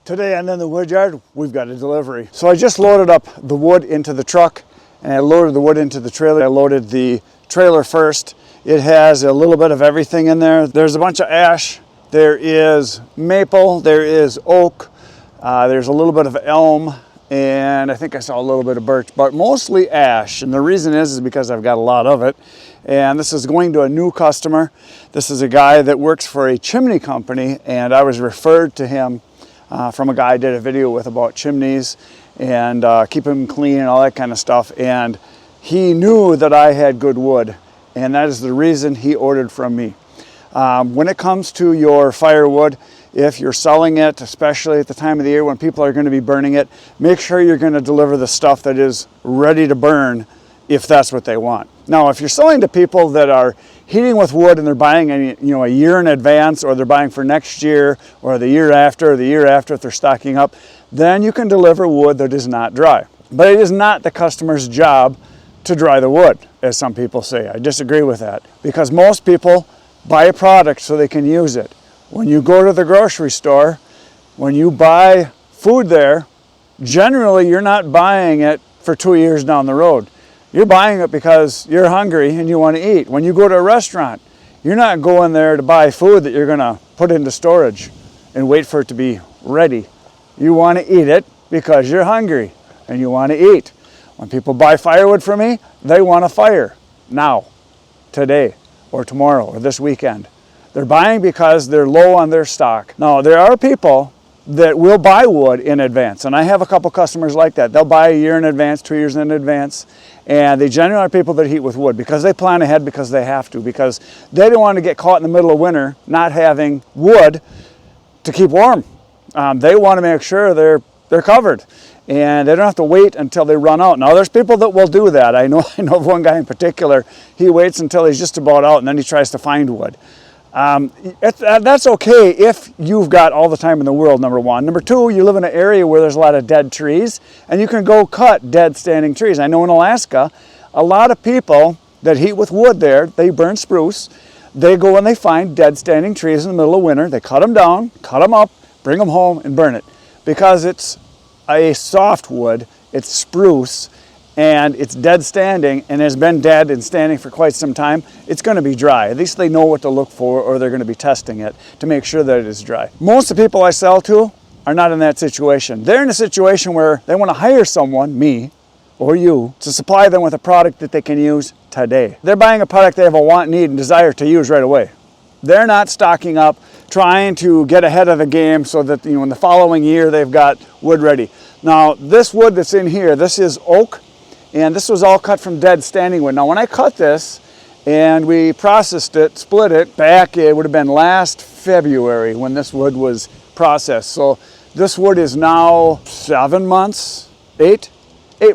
Today on In the Wood Yard, we've got a delivery. So I just loaded up the wood into the truck and I loaded the wood into the trailer. I loaded the trailer first. It has a little bit of everything in there. There's a bunch of ash, there is maple, there is oak, there's a little bit of elm, and I think I saw a little bit of birch, but mostly ash. And the reason is because I've got a lot of it. And this is going to a new customer. This is a guy that works for a chimney company, and I was referred to him from a guy I did a video with about chimneys and keep them clean and all that kind of stuff. And he knew that I had good wood, and that is the reason he ordered from me. When it comes to your firewood, if you're selling it, especially at the time of the year when people are going to be burning it, make sure you're going to deliver the stuff that is ready to burn if that's what they want. Now, if you're selling to people that are heating with wood and they're buying a year in advance, or they're buying for next year or the year after if they're stocking up, then you can deliver wood that is not dry. But it is not the customer's job to dry the wood, as some people say. I disagree with that, because most people buy a product so they can use it. When you go to the grocery store, when you buy food there, generally you're not buying it for 2 years down the road. You're buying it because you're hungry and you want to eat. When you go to a restaurant, you're not going there to buy food that you're going to put into storage and wait for it to be ready. You want to eat it because you're hungry and you want to eat. When people buy firewood from me, they want a fire now, today, or tomorrow, or this weekend. They're buying because they're low on their stock. Now, there are people that will buy wood in advance, and I have a couple customers like that. They'll buy a year in advance, 2 years in advance, and they generally are people that heat with wood because they plan ahead, because they have to, because they don't want to get caught in the middle of winter not having wood to keep warm. They want to make sure they're covered, and they don't have to wait until they run out. Now, there's people that will do that. I know of one guy in particular. He waits until he's just about out, and then he tries to find wood. That's okay if you've got all the time in the world, number one. Number two, you live in an area where there's a lot of dead trees, and you can go cut dead standing trees. I know in Alaska, a lot of people that heat with wood there, they burn spruce. They go and they find dead standing trees in the middle of winter. They cut them down, cut them up, bring them home and burn it. Because it's a soft wood, it's spruce, and it's dead standing and has been dead and standing for quite some time, it's going to be dry. At least they know what to look for, or they're going to be testing it to make sure that it is dry. Most of the people I sell to are not in that situation. They're in a situation where they want to hire someone, me or you, to supply them with a product that they can use today. They're buying a product they have a want, need, and desire to use right away. They're not stocking up, trying to get ahead of the game so that in the following year they've got wood ready. Now, this wood that's in here, this is oak. And this was all cut from dead standing wood. Now, when I cut this and we processed it, split it back, it would have been last February when this wood was processed. So this wood is now 7 months, 8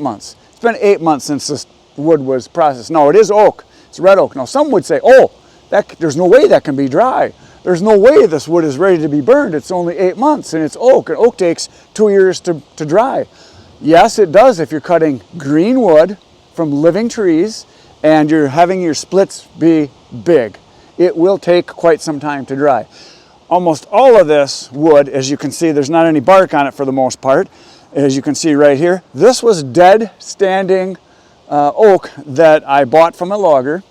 months. It's been 8 months since this wood was processed. No, it is oak. It's red oak. Now, some would say, oh, there's no way that can be dry. There's no way this wood is ready to be burned. It's only 8 months and it's oak. And oak takes 2 years to dry. Yes, it does if you're cutting green wood from living trees and you're having your splits be big. It will take quite some time to dry. Almost all of this wood, as you can see, there's not any bark on it for the most part. As you can see right here, this was dead standing oak that I bought from a logger.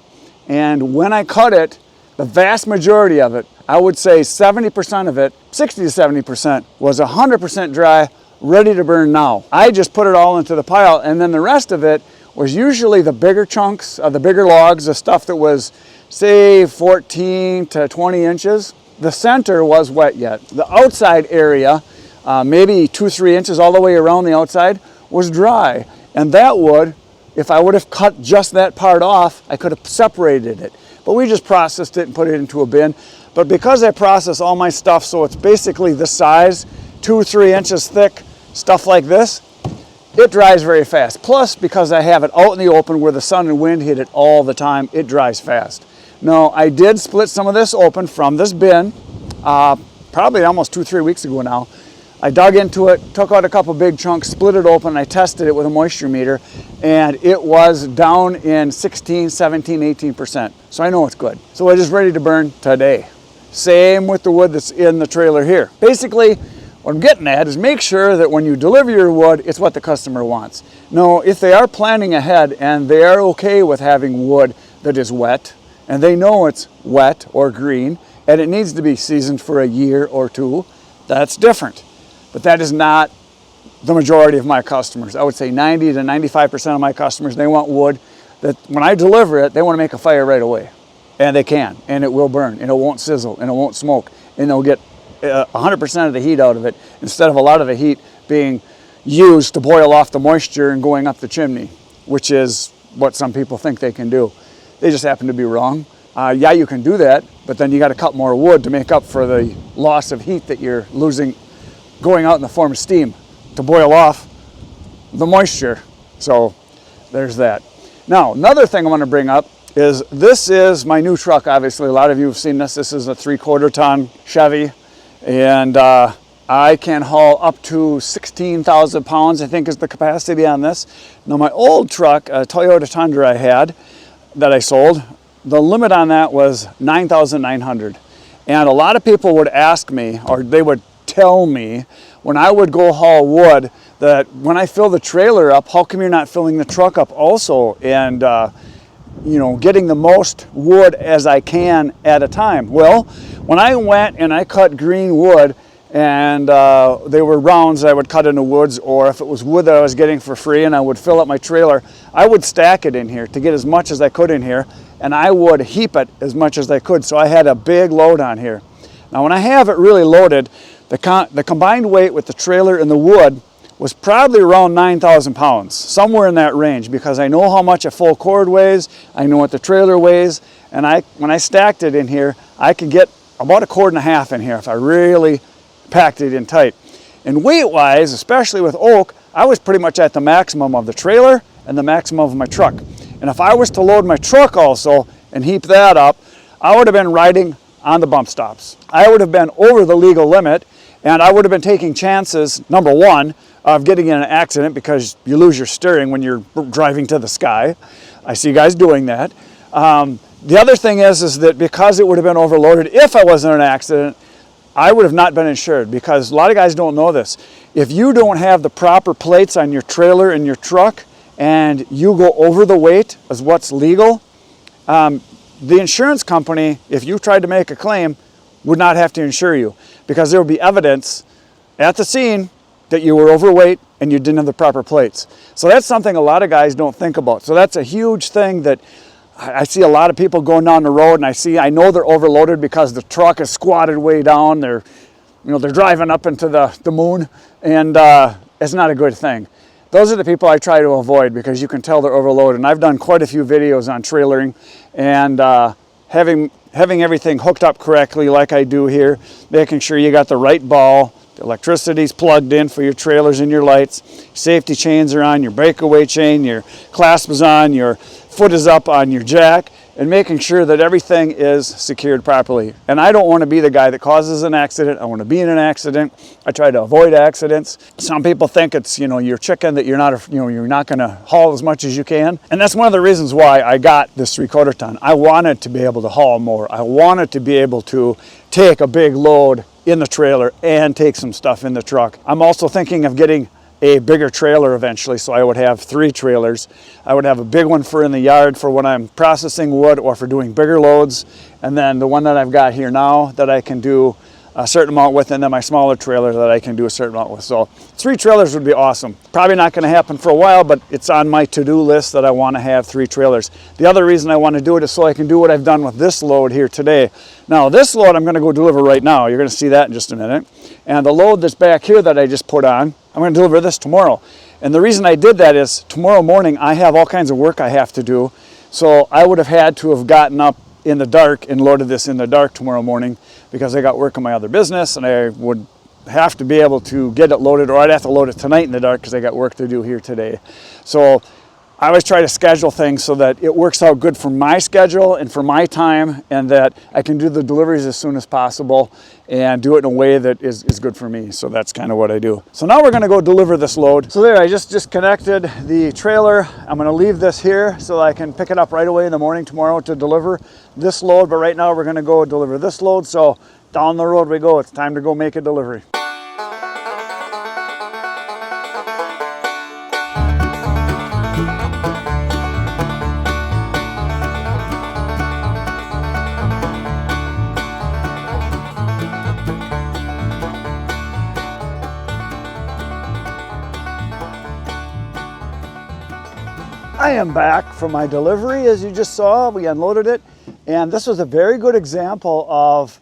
And when I cut it, the vast majority of it, I would say 70% of it, 60 to 70%, was 100% dry, ready to burn now. I just put it all into the pile, and then the rest of it was usually the bigger chunks, the bigger logs, the stuff that was, say, 14 to 20 inches. The center was wet yet. The outside area, maybe 2-3 inches all the way around the outside, was dry. And that wood, if I would have cut just that part off, I could have separated it. But we just processed it and put it into a bin. But because I process all my stuff so it's basically this size, 2-3 inches thick, stuff like this, it dries very fast. Plus, because I have it out in the open where the sun and wind hit it all the time, it dries fast. Now, I did split some of this open from this bin, probably almost 2-3 weeks ago now. I dug into it, took out a couple big chunks, split it open, and I tested it with a moisture meter, and it was down in 16, 17, 18%. So I know it's good. So it is ready to burn today. Same with the wood that's in the trailer here. Basically, What I'm getting at is make sure that when you deliver your wood, it's what the customer wants. Now, if they are planning ahead and they are okay with having wood that is wet, and they know it's wet or green, and it needs to be seasoned for a year or two, that's different. But that is not the majority of my customers. I would say 90 to 95% of my customers, they want wood that when I deliver it, they want to make a fire right away. And they can, and it will burn, and it won't sizzle, and it won't smoke, and they'll get 100% of the heat out of it instead of a lot of the heat being used to boil off the moisture and going up the chimney, which is what some people think they can do. They just happen to be wrong. Yeah, you can do that, but then you got to cut more wood to make up for the loss of heat that you're losing going out in the form of steam to boil off the moisture. So there's that. Now, another thing I want to bring up is this is my new truck. Obviously, a lot of you have seen this. This is a 3/4 ton Chevy, and I can haul up to 16,000 pounds, I think is the capacity on this. Now, my old truck, a Toyota Tundra I had that I sold, the limit on that was 9,900. And a lot of people would ask me, or they would tell me when I would go haul wood, that when I fill the trailer up, how come you're not filling the truck up also? And you know, getting the most wood as I can at a time. Well, when I went and I cut green wood, and they were rounds I would cut in the woods, or if it was wood that I was getting for free and I would fill up my trailer, I would stack it in here to get as much as I could in here, and I would heap it as much as I could, so I had a big load on here. Now when I have it really loaded, the combined weight with the trailer and the wood was probably around 9,000 pounds, somewhere in that range, because I know how much a full cord weighs, I know what the trailer weighs, and when I stacked it in here, I could get about 1.5 cords in here if I really packed it in tight. And weight-wise, especially with oak, I was pretty much at the maximum of the trailer and the maximum of my truck. And if I was to load my truck also and heap that up, I would have been riding on the bump stops. I would have been over the legal limit, and I would have been taking chances, number one, of getting in an accident because you lose your steering when you're driving to the sky. I see guys doing that. The other thing is that because it would have been overloaded, if I was in an accident, I would have not been insured, because a lot of guys don't know this. If you don't have the proper plates on your trailer and your truck and you go over the weight as what's legal, the insurance company, if you tried to make a claim, would not have to insure you, because there would be evidence at the scene that you were overweight and you didn't have the proper plates. So that's something a lot of guys don't think about. So that's a huge thing that I see a lot of people going down the road, and I know they're overloaded because the truck is squatted way down. They're driving up into the moon, and it's not a good thing. Those are the people I try to avoid, because you can tell they're overloaded. And I've done quite a few videos on trailering and having everything hooked up correctly like I do here, making sure you got the right ball, the electricity's plugged in for your trailers and your lights, safety chains are on, your breakaway chain, your clasp is on, your foot is up on your jack, and making sure that everything is secured properly. And I don't want to be the guy that causes an accident. I want to be in an accident. I try to avoid accidents. Some people think it's, your chicken, that you're not going to haul as much as you can. And that's one of the reasons why I got this 3/4 ton. I wanted to be able to haul more. I wanted to be able to take a big load in the trailer and take some stuff in the truck. I'm also thinking of getting a bigger trailer eventually, so I would have 3 trailers. I would have a big one for in the yard for when I'm processing wood or for doing bigger loads, and then the one that I've got here now that I can do a certain amount with, and then my smaller trailer that I can do a certain amount with. So 3 trailers would be awesome. Probably not going to happen for a while, but it's on my to-do list that I want to have 3 trailers. The other reason I want to do it is so I can do what I've done with this load here today. Now this load I'm going to go deliver right now. You're going to see that in just a minute. And the load that's back here that I just put on, I'm going to deliver this tomorrow. And the reason I did that is tomorrow morning I have all kinds of work I have to do. So I would have had to have gotten up in the dark and loaded this in the dark tomorrow morning, because I got work in my other business, and I would have to be able to get it loaded, or I'd have to load it tonight in the dark because I got work to do here today. So I always try to schedule things so that it works out good for my schedule and for my time, and that I can do the deliveries as soon as possible and do it in a way that is good for me. So that's kind of what I do. So now we're going to go deliver this load. So there, I just disconnected the trailer. I'm going to leave this here so that I can pick it up right away in the morning tomorrow to deliver this load. But right now we're going to go deliver this load. So down the road we go. It's time to go make a delivery. I am back from my delivery. As you just saw, we unloaded it. And this was a very good example of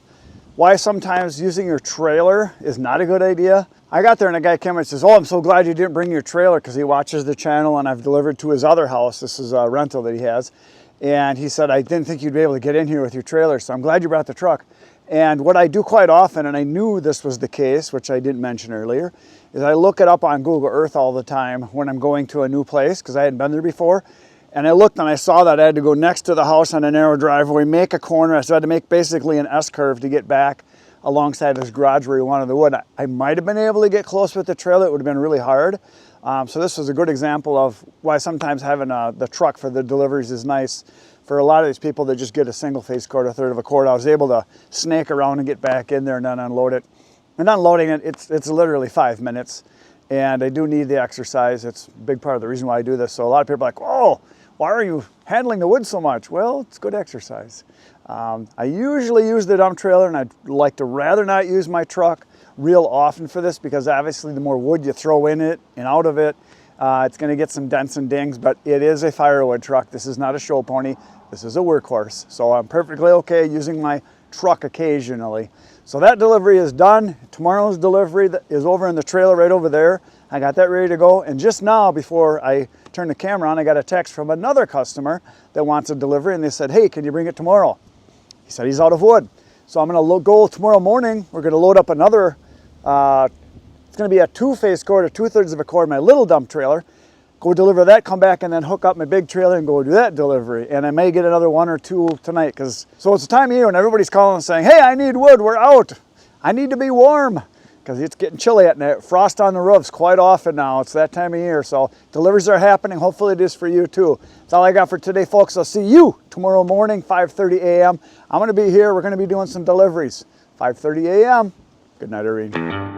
why sometimes using your trailer is not a good idea. I got there and a guy came and says, oh, I'm so glad you didn't bring your trailer, because he watches the channel and I've delivered to his other house. This is a rental that he has. And he said, I didn't think you'd be able to get in here with your trailer, so I'm glad you brought the truck. And what I do quite often, and I knew this was the case, which I didn't mention earlier, is I look it up on Google Earth all the time when I'm going to a new place, because I hadn't been there before. And I looked and I saw that I had to go next to the house on a narrow driveway, make a corner. So I had to make basically an S-curve to get back alongside this garage where we wanted the wood. I might have been able to get close with the trailer. It would have been really hard. So this was a good example of why sometimes having the truck for the deliveries is nice. For a lot of these people that just get a single phase cord, a third of a cord, I was able to snake around and get back in there and then unload it. And unloading it, it's literally 5 minutes. And I do need the exercise. It's a big part of the reason why I do this. So a lot of people are like, oh, why are you handling the wood so much? Well, it's good exercise. I usually use the dump trailer, and I'd like to rather not use my truck real often for this, because obviously the more wood you throw in it and out of it, it's going to get some dents and dings. But it is a Firewood truck. This is not a show pony. This is a workhorse. So I'm perfectly okay using my truck occasionally. So that delivery is done. Tomorrow's delivery is over in the trailer right over there. I got that ready to go. And just now, before I turned the camera on, I got a text from another customer that wants a delivery, and they said, hey, can you bring it tomorrow? He said he's out of wood. So I'm going to go tomorrow morning. We're going to load up another, it's going to be a 2-phase cord, or 2/3 of a cord, my little dump trailer. Go deliver that, come back, and then hook up my big trailer and go do that delivery. And I may get another 1 or 2 tonight, so it's the time of year when everybody's calling and saying, hey, I need wood, we're out. I need to be warm, because it's getting chilly at night. Frost on the roofs quite often now. It's that time of year. So deliveries are happening. Hopefully it is for you too. That's all I got for today, folks. I'll see you tomorrow morning, 5:30 a.m. I'm going to be here. We're going to be doing some deliveries. 5:30 a.m. Good night, everybody.